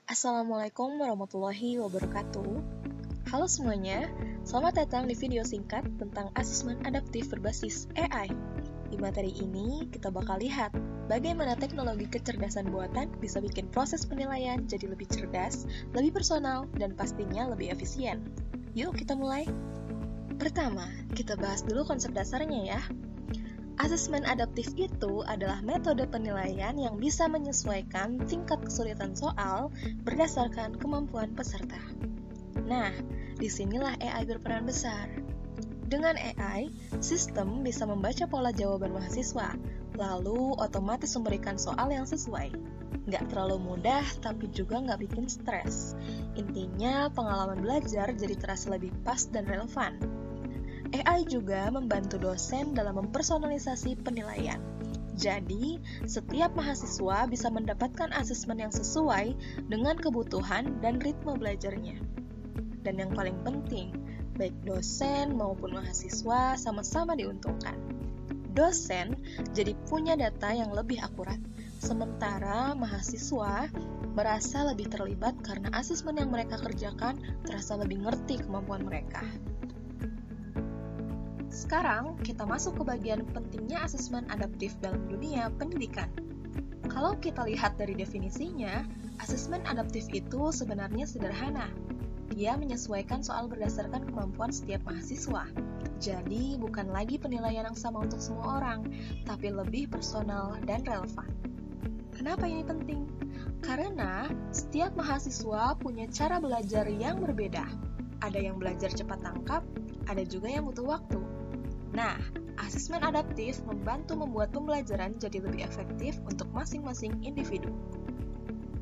Assalamualaikum warahmatullahi wabarakatuh. Halo semuanya, selamat datang di video singkat tentang asesmen adaptif berbasis AI. Di materi ini, kita bakal lihat bagaimana teknologi kecerdasan buatan bisa bikin proses penilaian jadi lebih cerdas, lebih personal, dan pastinya lebih efisien. Yuk kita mulai. Pertama, kita bahas dulu konsep dasarnya ya. Asesmen adaptif itu adalah metode penilaian yang bisa menyesuaikan tingkat kesulitan soal berdasarkan kemampuan peserta. Nah, disinilah AI berperan besar. Dengan AI, sistem bisa membaca pola jawaban mahasiswa, lalu otomatis memberikan soal yang sesuai. Nggak terlalu mudah, tapi juga nggak bikin stres. Intinya, pengalaman belajar jadi terasa lebih pas dan relevan. AI juga membantu dosen dalam mempersonalisasi penilaian. Jadi, setiap mahasiswa bisa mendapatkan asesmen yang sesuai dengan kebutuhan dan ritme belajarnya. Dan yang paling penting, baik dosen maupun mahasiswa sama-sama diuntungkan. Dosen jadi punya data yang lebih akurat, sementara mahasiswa merasa lebih terlibat karena asesmen yang mereka kerjakan terasa lebih ngerti kemampuan mereka. Sekarang, kita masuk ke bagian pentingnya asesmen adaptif dalam dunia pendidikan. Kalau kita lihat dari definisinya, asesmen adaptif itu sebenarnya sederhana. Dia menyesuaikan soal berdasarkan kemampuan setiap mahasiswa. Jadi, bukan lagi penilaian yang sama untuk semua orang, tapi lebih personal dan relevan. Kenapa ini penting? Karena setiap mahasiswa punya cara belajar yang berbeda. Ada yang belajar cepat tangkap, ada juga yang butuh waktu. Nah, asesmen adaptif membantu membuat pembelajaran jadi lebih efektif untuk masing-masing individu.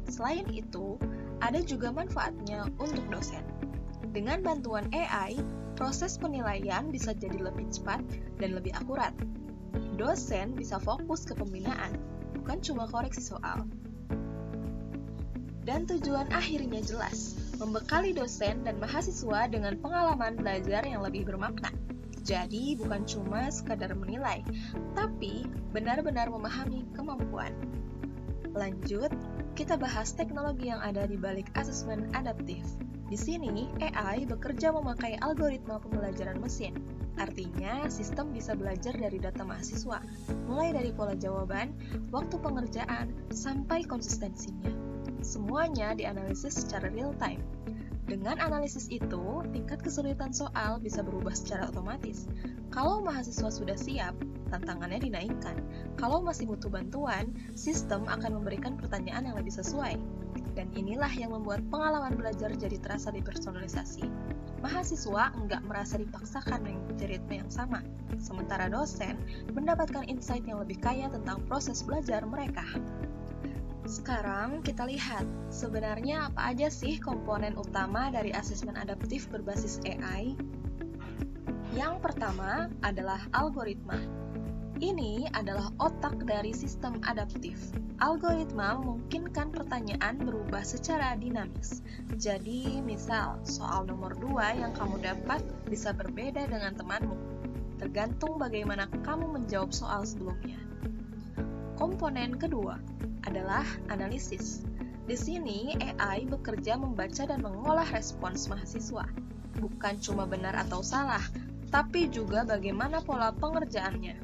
Selain itu, ada juga manfaatnya untuk dosen. Dengan bantuan AI, proses penilaian bisa jadi lebih cepat dan lebih akurat. Dosen bisa fokus ke pembinaan, bukan cuma koreksi soal. Dan tujuan akhirnya jelas, membekali dosen dan mahasiswa dengan pengalaman belajar yang lebih bermakna. Jadi, bukan cuma sekadar menilai, tapi benar-benar memahami kemampuan. Lanjut, kita bahas teknologi yang ada di balik asesmen adaptif. Di sini, AI bekerja memakai algoritma pembelajaran mesin. Artinya, sistem bisa belajar dari data mahasiswa, mulai dari pola jawaban, waktu pengerjaan, sampai konsistensinya. Semuanya dianalisis secara real-time. Dengan analisis itu, tingkat kesulitan soal bisa berubah secara otomatis. Kalau mahasiswa sudah siap, tantangannya dinaikkan. Kalau masih butuh bantuan, sistem akan memberikan pertanyaan yang lebih sesuai. Dan inilah yang membuat pengalaman belajar jadi terasa dipersonalisasi. Mahasiswa enggak merasa dipaksakan mengikuti ritme yang sama, sementara dosen mendapatkan insight yang lebih kaya tentang proses belajar mereka. Sekarang kita lihat, sebenarnya apa aja sih komponen utama dari asesmen adaptif berbasis AI? Yang pertama adalah algoritma. Ini adalah otak dari sistem adaptif. Algoritma memungkinkan pertanyaan berubah secara dinamis. Jadi, misal, soal nomor 2 yang kamu dapat bisa berbeda dengan temanmu, tergantung bagaimana kamu menjawab soal sebelumnya. Komponen kedua adalah analisis. Di sini, AI bekerja membaca dan mengolah respons mahasiswa. Bukan cuma benar atau salah, tapi juga bagaimana pola pengerjaannya.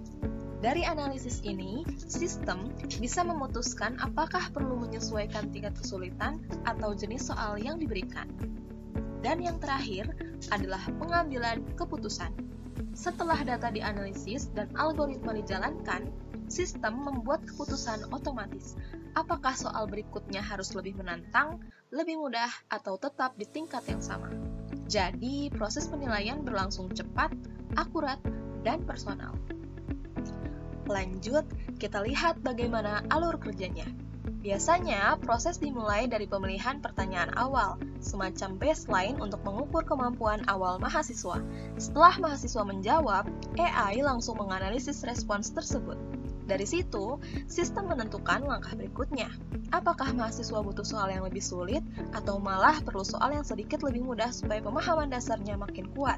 Dari analisis ini, sistem bisa memutuskan apakah perlu menyesuaikan tingkat kesulitan atau jenis soal yang diberikan. Dan yang terakhir adalah pengambilan keputusan. Setelah data dianalisis dan algoritma dijalankan, sistem membuat keputusan otomatis. Apakah soal berikutnya harus lebih menantang, lebih mudah, atau tetap di tingkat yang sama? Jadi, proses penilaian berlangsung cepat, akurat, dan personal. Lanjut, kita lihat bagaimana alur kerjanya. Biasanya, proses dimulai dari pemilihan pertanyaan awal, semacam baseline untuk mengukur kemampuan awal mahasiswa. Setelah mahasiswa menjawab, AI langsung menganalisis respons tersebut. Dari situ, sistem menentukan langkah berikutnya. Apakah mahasiswa butuh soal yang lebih sulit, atau malah perlu soal yang sedikit lebih mudah supaya pemahaman dasarnya makin kuat?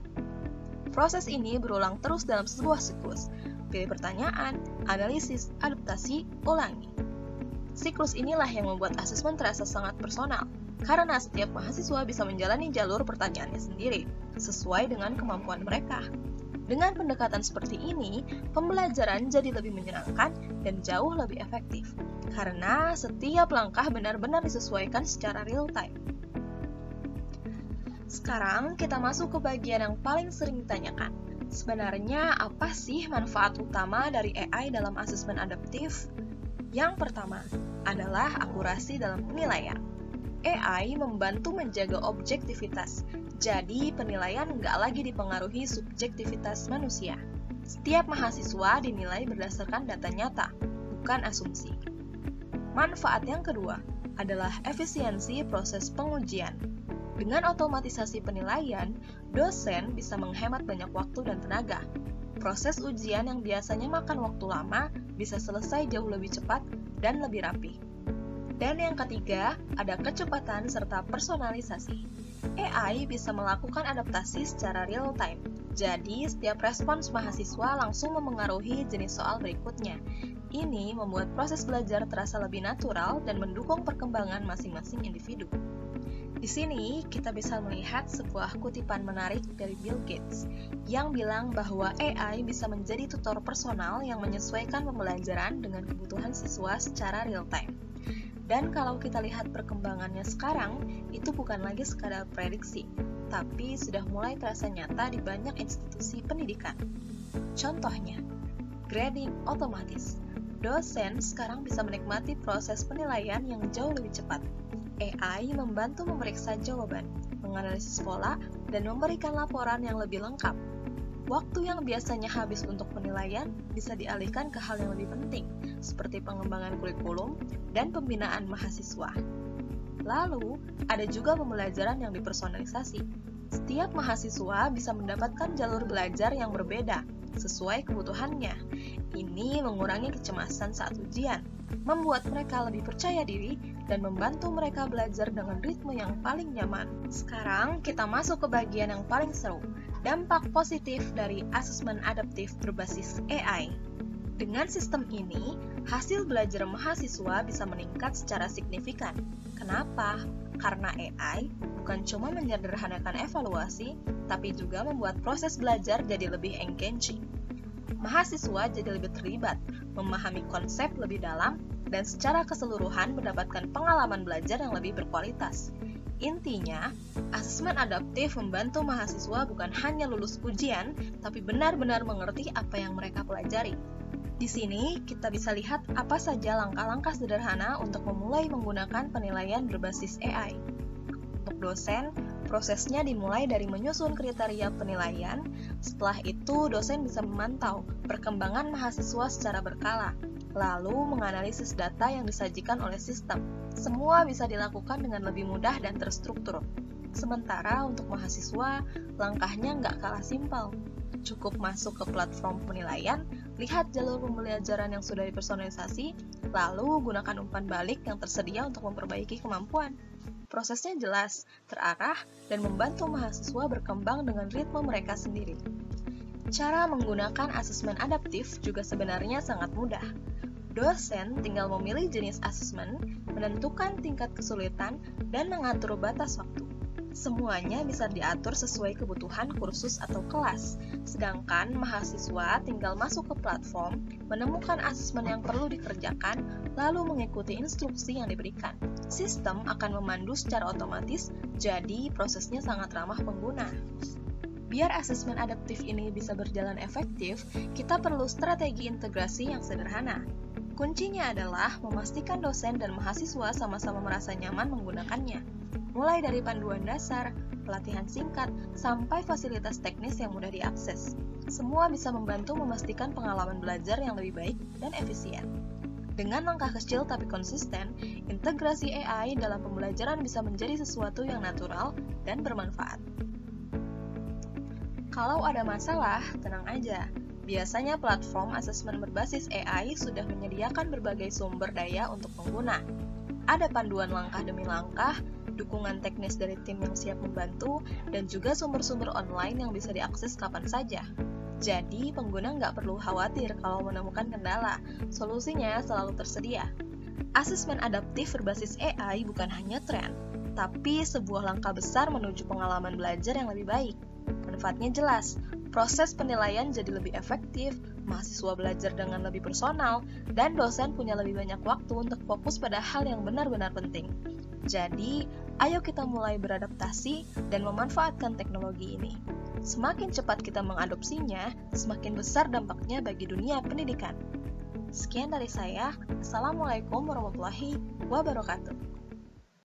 Proses ini berulang terus dalam sebuah siklus. Pilih pertanyaan, analisis, adaptasi, ulangi. Siklus inilah yang membuat asesmen terasa sangat personal, karena setiap mahasiswa bisa menjalani jalur pertanyaannya sendiri, sesuai dengan kemampuan mereka. Dengan pendekatan seperti ini, pembelajaran jadi lebih menyenangkan dan jauh lebih efektif, karena setiap langkah benar-benar disesuaikan secara real-time. Sekarang kita masuk ke bagian yang paling sering ditanyakan. Sebenarnya apa sih manfaat utama dari AI dalam asesmen adaptif? Yang pertama adalah akurasi dalam penilaian. AI membantu menjaga objektivitas, jadi penilaian nggak lagi dipengaruhi subjektivitas manusia. Setiap mahasiswa dinilai berdasarkan data nyata, bukan asumsi. Manfaat yang kedua adalah efisiensi proses pengujian. Dengan otomatisasi penilaian, dosen bisa menghemat banyak waktu dan tenaga. Proses ujian yang biasanya makan waktu lama bisa selesai jauh lebih cepat dan lebih rapi. Dan yang ketiga, ada kecepatan serta personalisasi. AI bisa melakukan adaptasi secara real-time. Jadi, setiap respons mahasiswa langsung memengaruhi jenis soal berikutnya. Ini membuat proses belajar terasa lebih natural dan mendukung perkembangan masing-masing individu. Di sini, kita bisa melihat sebuah kutipan menarik dari Bill Gates yang bilang bahwa AI bisa menjadi tutor personal yang menyesuaikan pembelajaran dengan kebutuhan siswa secara real-time. Dan kalau kita lihat perkembangannya sekarang, itu bukan lagi sekadar prediksi, tapi sudah mulai terasa nyata di banyak institusi pendidikan. Contohnya, grading otomatis. Dosen sekarang bisa menikmati proses penilaian yang jauh lebih cepat. AI membantu memeriksa jawaban, menganalisis pola, dan memberikan laporan yang lebih lengkap. Waktu yang biasanya habis untuk penilaian bisa dialihkan ke hal yang lebih penting, seperti pengembangan kurikulum dan pembinaan mahasiswa. Lalu, ada juga pembelajaran yang dipersonalisasi. Setiap mahasiswa bisa mendapatkan jalur belajar yang berbeda, sesuai kebutuhannya. Ini mengurangi kecemasan saat ujian, membuat mereka lebih percaya diri, dan membantu mereka belajar dengan ritme yang paling nyaman. Sekarang, kita masuk ke bagian yang paling seru, dampak positif dari asesmen adaptif berbasis AI. Dengan sistem ini, hasil belajar mahasiswa bisa meningkat secara signifikan. Kenapa? Karena AI bukan cuma menyederhanakan evaluasi, tapi juga membuat proses belajar jadi lebih engaging. Mahasiswa jadi lebih terlibat, memahami konsep lebih dalam, dan secara keseluruhan mendapatkan pengalaman belajar yang lebih berkualitas. Intinya, asesmen adaptif membantu mahasiswa bukan hanya lulus ujian, tapi benar-benar mengerti apa yang mereka pelajari. Di sini, kita bisa lihat apa saja langkah-langkah sederhana untuk memulai menggunakan penilaian berbasis AI. Untuk dosen, prosesnya dimulai dari menyusun kriteria penilaian. Setelah itu, dosen bisa memantau perkembangan mahasiswa secara berkala, lalu menganalisis data yang disajikan oleh sistem. Semua bisa dilakukan dengan lebih mudah dan terstruktur. Sementara untuk mahasiswa, langkahnya nggak kalah simpel. Cukup masuk ke platform penilaian, lihat jalur pembelajaran yang sudah dipersonalisasi, lalu gunakan umpan balik yang tersedia untuk memperbaiki kemampuan. Prosesnya jelas, terarah, dan membantu mahasiswa berkembang dengan ritme mereka sendiri. Cara menggunakan asesmen adaptif juga sebenarnya sangat mudah. Dosen tinggal memilih jenis asesmen, menentukan tingkat kesulitan, dan mengatur batas waktu. Semuanya bisa diatur sesuai kebutuhan kursus atau kelas, sedangkan mahasiswa tinggal masuk ke platform, menemukan asesmen yang perlu dikerjakan, lalu mengikuti instruksi yang diberikan. Sistem akan memandu secara otomatis, jadi prosesnya sangat ramah pengguna. Biar asesmen adaptif ini bisa berjalan efektif, kita perlu strategi integrasi yang sederhana. Kuncinya adalah memastikan dosen dan mahasiswa sama-sama merasa nyaman menggunakannya. Mulai dari panduan dasar, pelatihan singkat, sampai fasilitas teknis yang mudah diakses. Semua bisa membantu memastikan pengalaman belajar yang lebih baik dan efisien. Dengan langkah kecil tapi konsisten, integrasi AI dalam pembelajaran bisa menjadi sesuatu yang natural dan bermanfaat. Kalau ada masalah, tenang aja. Biasanya platform asesmen berbasis AI sudah menyediakan berbagai sumber daya untuk pengguna. Ada panduan langkah demi langkah, dukungan teknis dari tim yang siap membantu, dan juga sumber-sumber online yang bisa diakses kapan saja. Jadi, pengguna nggak perlu khawatir kalau menemukan kendala, solusinya selalu tersedia. Asesmen adaptif berbasis AI bukan hanya tren, tapi sebuah langkah besar menuju pengalaman belajar yang lebih baik. Manfaatnya jelas, proses penilaian jadi lebih efektif, mahasiswa belajar dengan lebih personal, dan dosen punya lebih banyak waktu untuk fokus pada hal yang benar-benar penting. Jadi, ayo kita mulai beradaptasi dan memanfaatkan teknologi ini. Semakin cepat kita mengadopsinya, semakin besar dampaknya bagi dunia pendidikan. Sekian dari saya. Assalamualaikum warahmatullahi wabarakatuh.